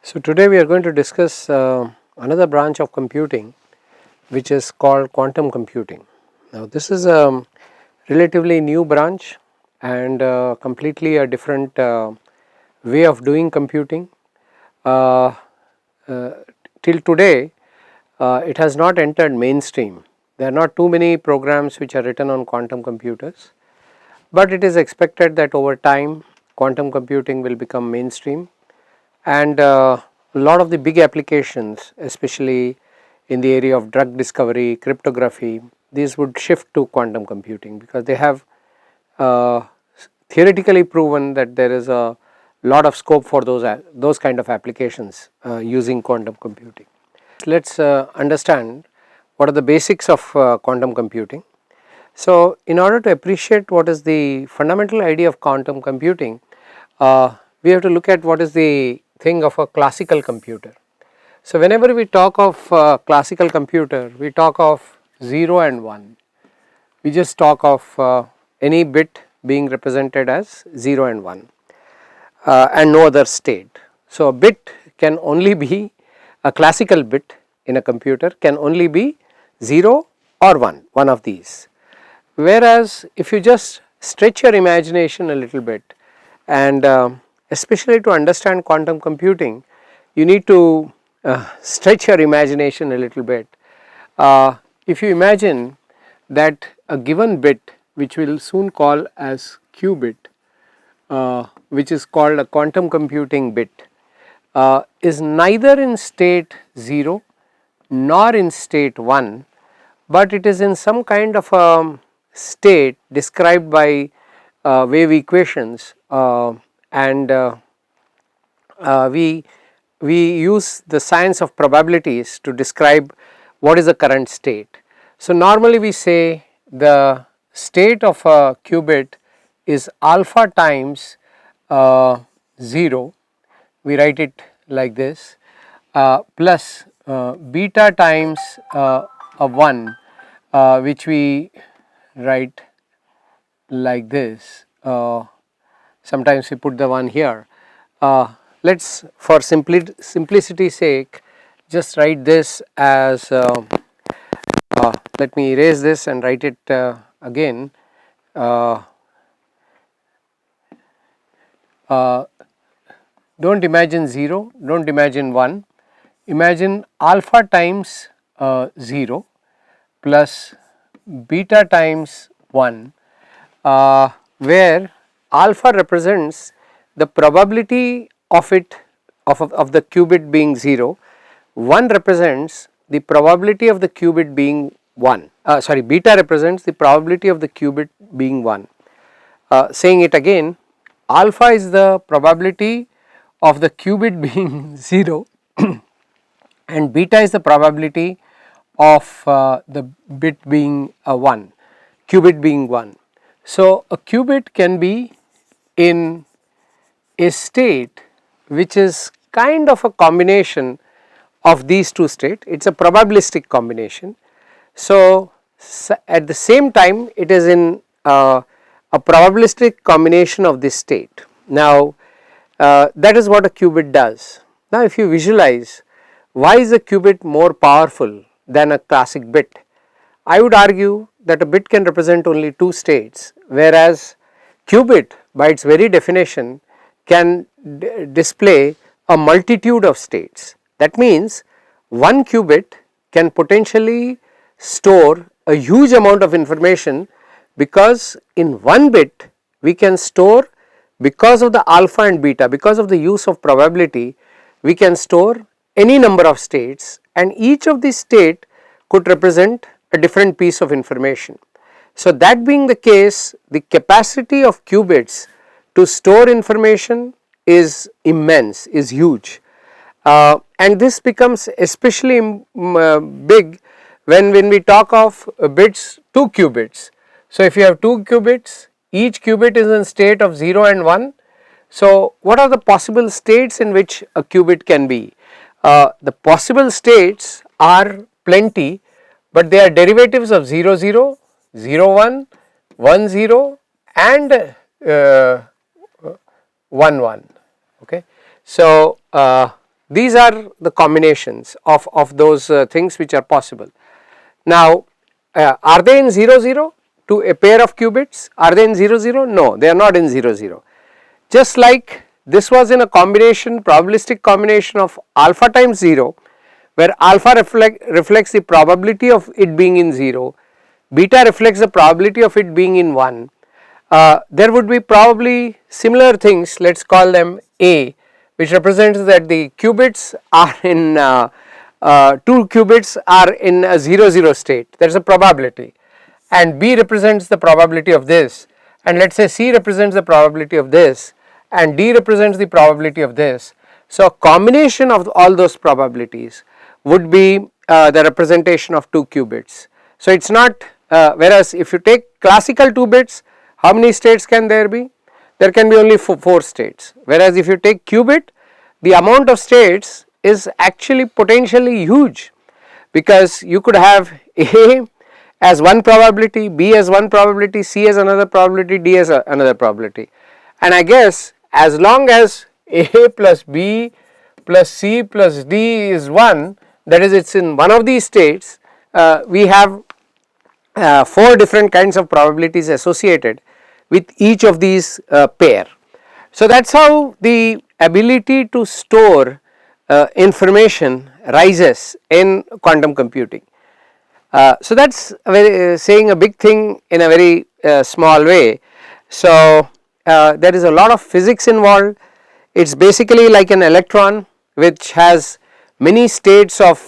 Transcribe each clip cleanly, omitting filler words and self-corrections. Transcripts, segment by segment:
So today we are going to discuss another branch of computing which is called quantum computing. Now this is a relatively new branch and completely a different way of doing computing. Uh, uh, Till today it has not entered mainstream. There are not too many programs which are written on quantum computers, but it is expected that over time quantum computing will become mainstream, and a lot of the big applications, especially in the area of drug discovery, cryptography, these would shift to quantum computing because they have uh, theoretically proven that there is a lot of scope for those kind of applications using quantum computing. Let us understand what are the basics of quantum computing. So in order to appreciate what is the fundamental idea of quantum computing, we have to look at what is the thing of a classical computer. So whenever we talk of classical computer, we talk of 0 and 1. We just talk of any bit being represented as 0 and 1 and no other state. So a bit can only be, a classical bit in a computer can only be 0 or 1, one of these. Whereas if you just stretch your imagination a little bit, and especially to understand quantum computing, you need to stretch your imagination a little bit. If you imagine that a given bit, which we will soon call as qubit, which is called a quantum computing bit, is neither in state 0 nor in state 1, but it is in some kind of a state described by wave equations, and we use the science of probabilities to describe what is the current state. So normally we say the state of a qubit is alpha times 0, we write it like this, plus beta times a 1, which we write like this. Sometimes we put the 1 here. Let us, for simplicity sake, just write this as let me erase this and write it again. Do not imagine 0, do not imagine 1, imagine alpha times 0 plus beta times 1, where alpha represents the probability of it of the qubit being 0, 1 represents the probability of the qubit being 1, sorry, beta represents the probability of the qubit being 1. Saying it again, alpha is the probability of the qubit being 0 and beta is the probability of the bit being 1, qubit being 1. So a qubit can be in a state which is kind of a combination of these two states, it is a probabilistic combination. So at the same time it is in a probabilistic combination of this state. Now that is what a qubit does. Now if you visualize, why is a qubit more powerful than a classic bit? I would argue that a bit can represent only two states, whereas qubit by its very definition can display a multitude of states. That means one qubit can potentially store a huge amount of information, because in one bit we can store, because of the alpha and beta, because of the use of probability, we can store any number of states, and each of these state could represent a different piece of information. So that being the case, the capacity of qubits to store information is immense, is huge, and this becomes especially big when we talk of bits, 2 qubits. So if you have 2 qubits, each qubit is in state of 0 and 1. So what are the possible states in which a qubit can be? The possible states are plenty, but they are derivatives of 0 0, 0 1, 1 0 and 1 1. Okay. So these are the combinations of those things which are possible. Now are they in 0 0 to a pair of qubits? Are they in 0 0? No, they are not in 0 0. Just like this was in a combination, probabilistic combination of alpha times 0, where alpha reflects the probability of it being in 0, beta reflects the probability of it being in 1. There would be probably similar things, let us call them A, which represents that the qubits are in 2 qubits are in a 0 0 state, there is a probability, and B represents the probability of this, and let us say C represents the probability of this, and D represents the probability of this. So a combination of all those probabilities would be the representation of 2 qubits. So it is not whereas if you take classical 2 bits, how many states can there be? There can be only 4 states, whereas if you take qubit, the amount of states is actually potentially huge, because you could have A as one probability, B as one probability, C as another probability, D as another probability, and I guess as long as A plus B plus C plus D is 1, that is, it is in one of these states, we have 4 different kinds of probabilities associated with each of these pair. So that is how the ability to store information rises in quantum computing. So that is saying a big thing in a very small way. So there is a lot of physics involved. It is basically like an electron which has many states of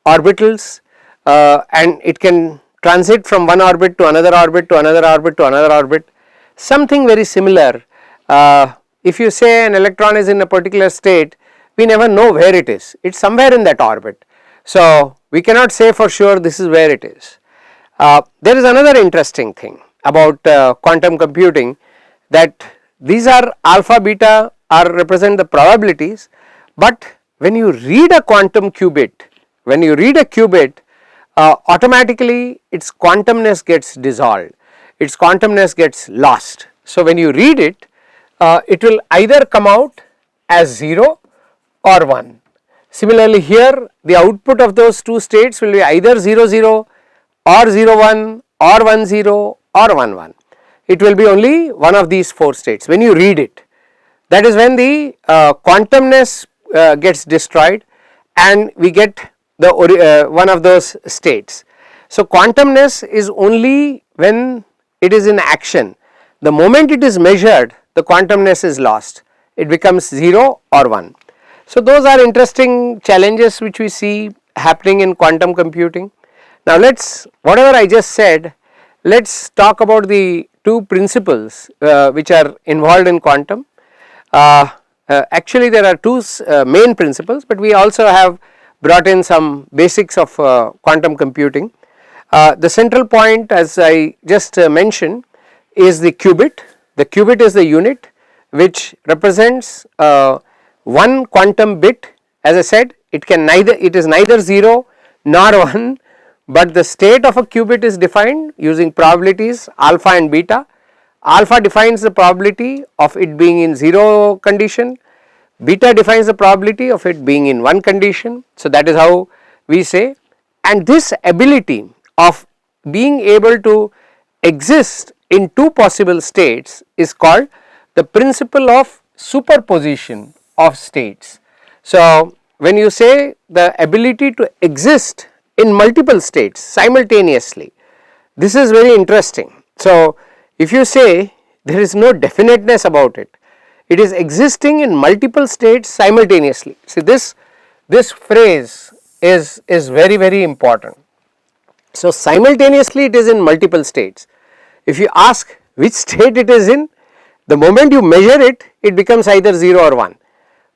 orbitals, and it can transit from one orbit to another orbit to another orbit to another orbit. Something very similar, if you say an electron is in a particular state, we never know where it is, it is somewhere in that orbit. So we cannot say for sure this is where it is. There is another interesting thing about quantum computing, that these are alpha beta are represent the probabilities, but when you read a quantum qubit, when you read a qubit, automatically its quantumness gets dissolved, its quantumness gets lost. So when you read it, it will either come out as 0 or 1. Similarly here, the output of those 2 states will be either 0 0 or 0 1 or 1 0 or 1 1. It will be only one of these 4 states when you read it. That is when the quantumness gets destroyed and we get the one of those states. So quantumness is only when it is in action. The moment it is measured, the quantumness is lost, it becomes 0 or 1. So those are interesting challenges which we see happening in quantum computing. Now let us, whatever I just said, let us talk about the 2 principles which are involved in quantum. Actually there are 2 main principles, but we also have brought in some basics of quantum computing. The central point, as I just mentioned, is the qubit. The qubit is the unit which represents one quantum bit. As I said, it is neither 0 nor 1, but the state of a qubit is defined using probabilities alpha and beta. Alpha defines the probability of it being in 0 condition, beta defines the probability of it being in 1 condition. So that is how we say, and this ability of being able to exist in 2 possible states is called the principle of superposition of states. So when you say the ability to exist in multiple states simultaneously, this is very interesting. So if you say there is no definiteness about it, it is existing in multiple states simultaneously. See this phrase is very important. So simultaneously it is in multiple states. If you ask which state it is in, the moment you measure it, it becomes either 0 or 1,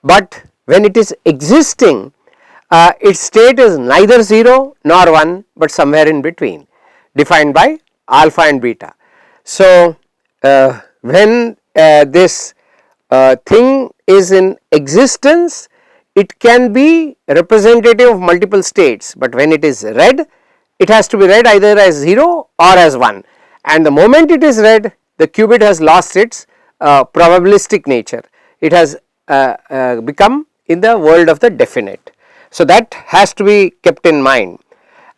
but when it is existing, its state is neither 0 nor 1, but somewhere in between, defined by alpha and beta. So when this thing is in existence, it can be representative of multiple states, but when it is read, it has to be read either as 0 or as 1, and the moment it is read, the qubit has lost its probabilistic nature, it has become in the world of the definite. So that has to be kept in mind,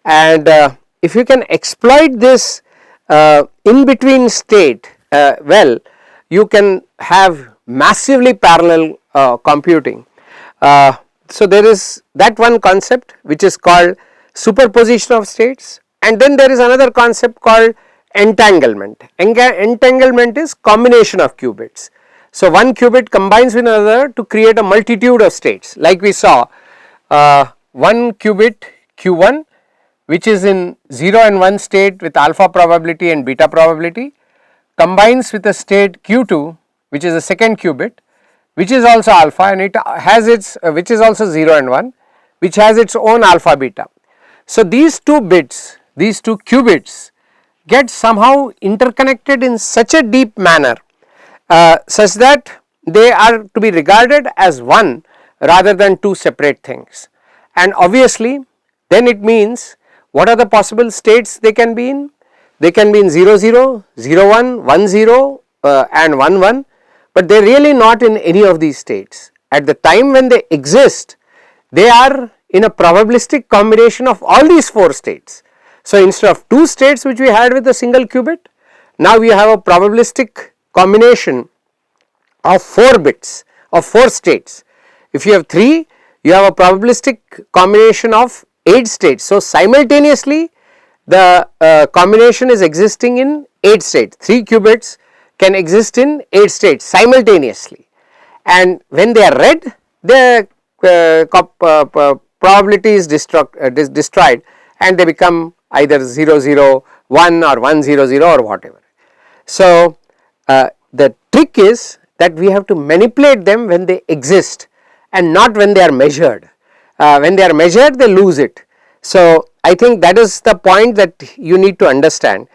and if you can exploit this in between state well, you can have massively parallel computing. So there is that one concept which is called superposition of states, and then there is another concept called entanglement. Entanglement is combination of qubits. So one qubit combines with another to create a multitude of states, like we saw one qubit q1 which is in 0 and 1 state with alpha probability and beta probability, combines with a state q2 which is the second qubit which is also alpha, and it has its which is also 0 and 1 which has its own alpha beta. So these two bits, these two qubits get somehow interconnected in such a deep manner such that they are to be regarded as one rather than two separate things, and obviously then it means what are the possible states they can be in? They can be in 0 0, 0 1, 1 0 and 1 1, but they are really not in any of these states. At the time when they exist, they are in a probabilistic combination of all these 4 states. So instead of 2 states which we had with a single qubit, now we have a probabilistic combination of 4 bits of 4 states. If you have 3, you have a probabilistic combination of 8 states. So simultaneously the combination is existing in 8 states. 3 qubits can exist in 8 states simultaneously, and when they are read, the probability is destroyed and they become either 0 0 1 or 1 0 0 or whatever. So the trick is that we have to manipulate them when they exist and not when they are measured. When they are measured, they lose it. So I think that is the point that you need to understand,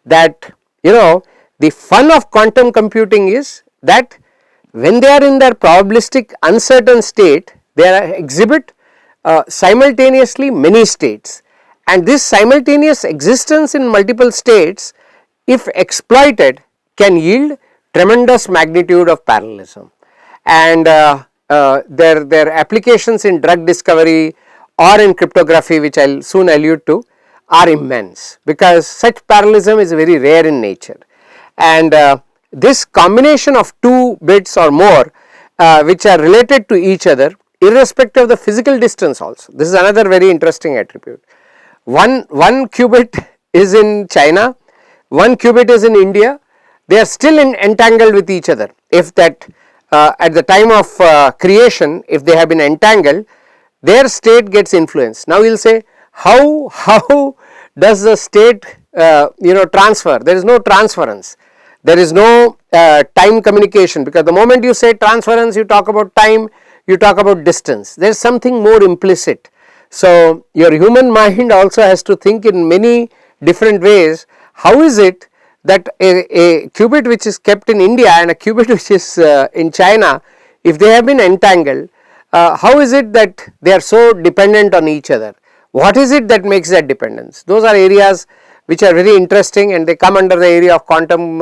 that the fun of quantum computing is that when they are in their probabilistic uncertain state, they exhibit simultaneously many states, and this simultaneous existence in multiple states, if exploited, can yield tremendous magnitude of parallelism, and their applications in drug discovery or in cryptography, which I will soon allude to, are immense, because such parallelism is very rare in nature, and this combination of 2 bits or more which are related to each other irrespective of the physical distance also. This is another very interesting attribute. One qubit is in China, one qubit is in India, they are still entangled with each other. If that at the time of creation, if they have been entangled, their state gets influenced. Now you will say, how does the state transfer? There is no transference, there is no time communication, because the moment you say transference, you talk about time, you talk about distance, there is something more implicit. So your human mind also has to think in many different ways. How is it that a qubit which is kept in India and a qubit which is in China, if they have been entangled, how is it that they are so dependent on each other? What is it that makes that dependence? Those are areas which are very interesting, and they come under the area of quantum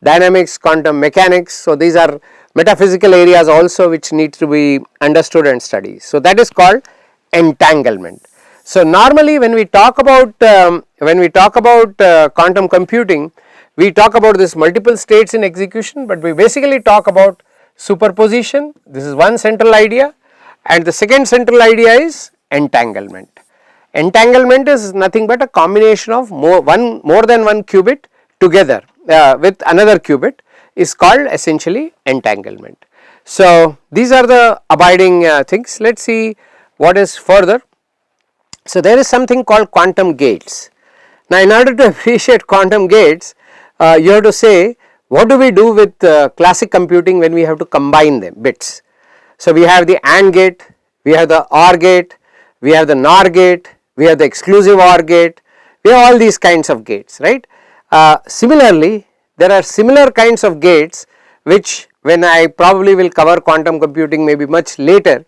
dynamics, quantum mechanics. So these are metaphysical areas also which need to be understood and studied. So that is called entanglement. So normally when we talk about quantum computing, we talk about this multiple states in execution, but we basically talk about superposition. This is one central idea, and the second central idea is entanglement. Entanglement is nothing but a combination of more than one qubit together with another qubit is called essentially entanglement. So these are the abiding things. Let us see what is further. So there is something called quantum gates. Now in order to appreciate quantum gates, you have to say, what do we do with classic computing when we have to combine them bits? So we have the AND gate, we have the OR gate, we have the NOR gate, we have the exclusive OR gate, we have all these kinds of gates, right. Similarly, there are similar kinds of gates which, when I probably will cover quantum computing maybe much later,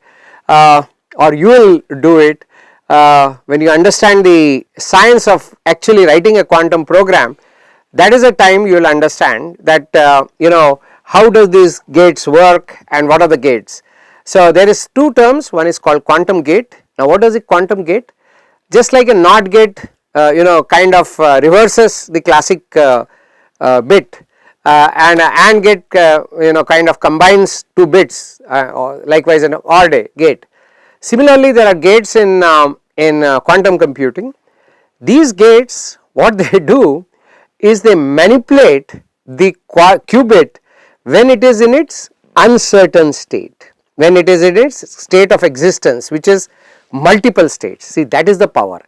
or you will do it when you understand the science of actually writing a quantum program. That is a time you will understand that how does these gates work and what are the gates. So there is two terms, one is called quantum gate. Now what does a quantum gate? Just like a NOT gate kind of reverses the classic bit, and an AND gate kind of combines two bits, or likewise an OR gate. Similarly, there are gates in quantum computing. These gates, what they do is they manipulate the qubit when it is in its uncertain state, when it is in its state of existence, which is multiple states. See, that is the power.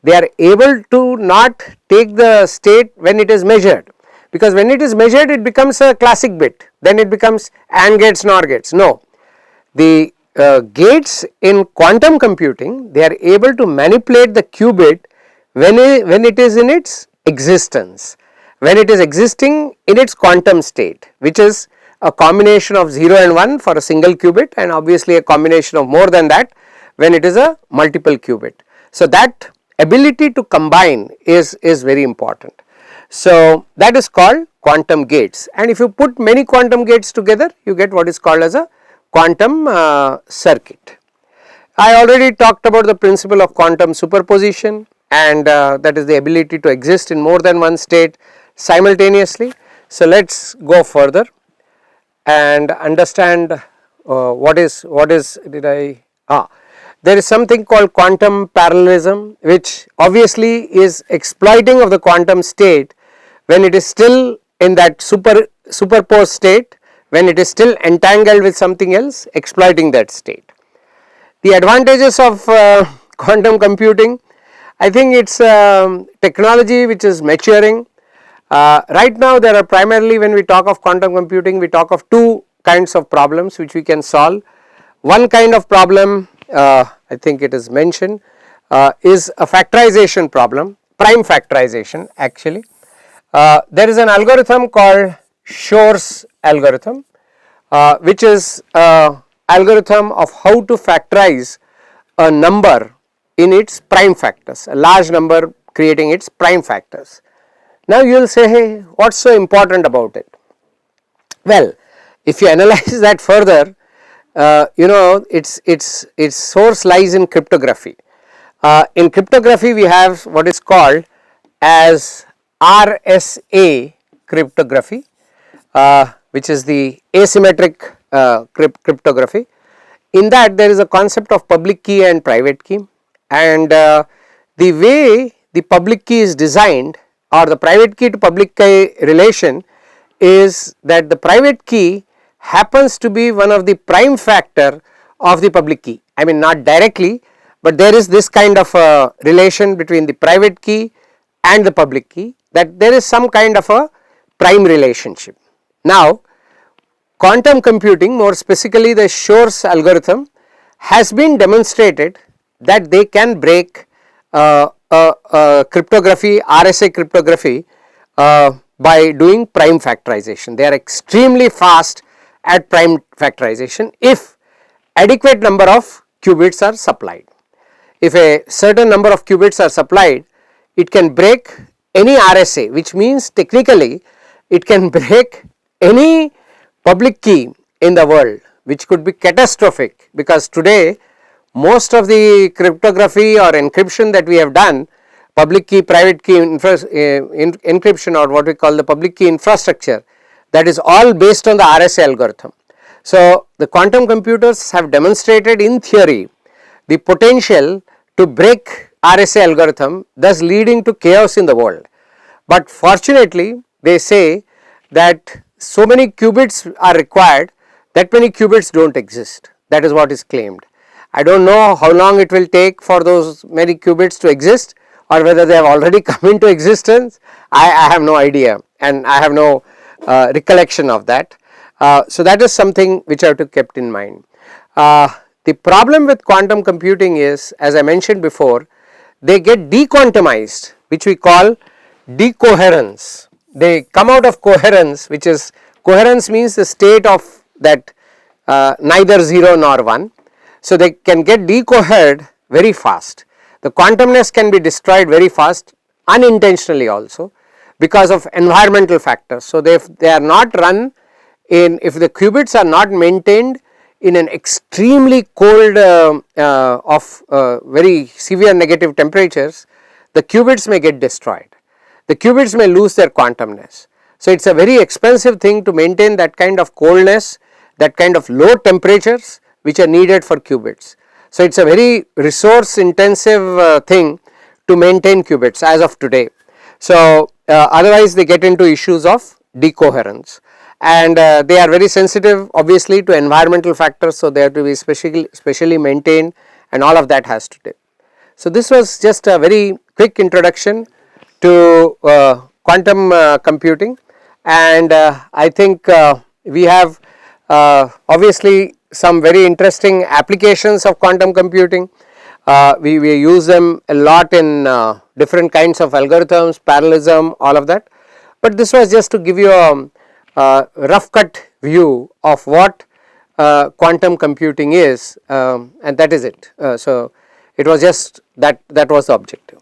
They are able to not take the state when it is measured, because when it is measured it becomes a classic bit, then it becomes AND gates, NOR gates. No, the gates in quantum computing, they are able to manipulate the qubit when it is in its existence, when it is existing in its quantum state, which is a combination of 0 and 1 for a single qubit, and obviously a combination of more than that when it is a multiple qubit. So that ability to combine is very important. So that is called quantum gates, and if you put many quantum gates together, you get what is called as a quantum circuit. I already talked about the principle of quantum superposition, and that is the ability to exist in more than one state simultaneously. So let us go further and understand what is there is something called quantum parallelism, which obviously is exploiting of the quantum state when it is still in that superposed state, when it is still entangled with something else, exploiting that state. The advantages of quantum computing, I think it is technology which is maturing. Right now there are primarily, when we talk of quantum computing, we talk of two kinds of problems which we can solve. One kind of problem, I think it is mentioned, is a factorization problem, prime factorization actually. There is an algorithm called Shor's algorithm, which is an algorithm of how to factorize a number in its prime factors, a large number creating its prime factors. Now you will say, hey, what is so important about it? Well, if you analyze that further, its source lies in cryptography. In cryptography we have what is called as RSA cryptography, which is the asymmetric cryptography. In that there is a concept of public key and private key, and the way the public key is designed, or the private key to public key relation, is that the private key happens to be one of the prime factor of the public key. I mean, not directly, but there is this kind of a relation between the private key and the public key, that there is some kind of a prime relationship. Now quantum computing, more specifically the Shor's algorithm, has been demonstrated that they can break cryptography, RSA cryptography, by doing prime factorization. They are extremely fast at prime factorization if adequate number of qubits are supplied. If a certain number of qubits are supplied, it can break any RSA, which means technically it can break any public key in the world, which could be catastrophic, because today most of the cryptography or encryption that we have done, public key, private key encryption, or what we call the public key infrastructure, that is all based on the RSA algorithm. So the quantum computers have demonstrated in theory the potential to break RSA algorithm, thus leading to chaos in the world. But fortunately they say that so many qubits are required, that many qubits do not exist. That is what is claimed. I do not know how long it will take for those many qubits to exist, or whether they have already come into existence. I have no idea, and I have no recollection of that. So that is something which I have to keep in mind. The problem with quantum computing is, as I mentioned before, they get dequantumized, which we call decoherence. They come out of coherence, which is, coherence means the state of that neither 0 nor 1. So they can get decohered very fast. The quantumness can be destroyed very fast, unintentionally also, because of environmental factors. So they are not run in, if the qubits are not maintained in an extremely cold of very severe negative temperatures, the qubits may get destroyed, the qubits may lose their quantumness. So, it is a very expensive thing to maintain that kind of coldness, that kind of low temperatures which are needed for qubits. So, it is a very resource intensive thing to maintain qubits as of today. So, otherwise they get into issues of decoherence, and they are very sensitive obviously to environmental factors. So, they have to be specially maintained, and all of that has to do. So, this was just a very quick introduction to quantum computing, and I think we have obviously some very interesting applications of quantum computing. We use them a lot in different kinds of algorithms, parallelism, all of that, but this was just to give you a rough cut view of what quantum computing is, and that is it. So, it was just that was the objective.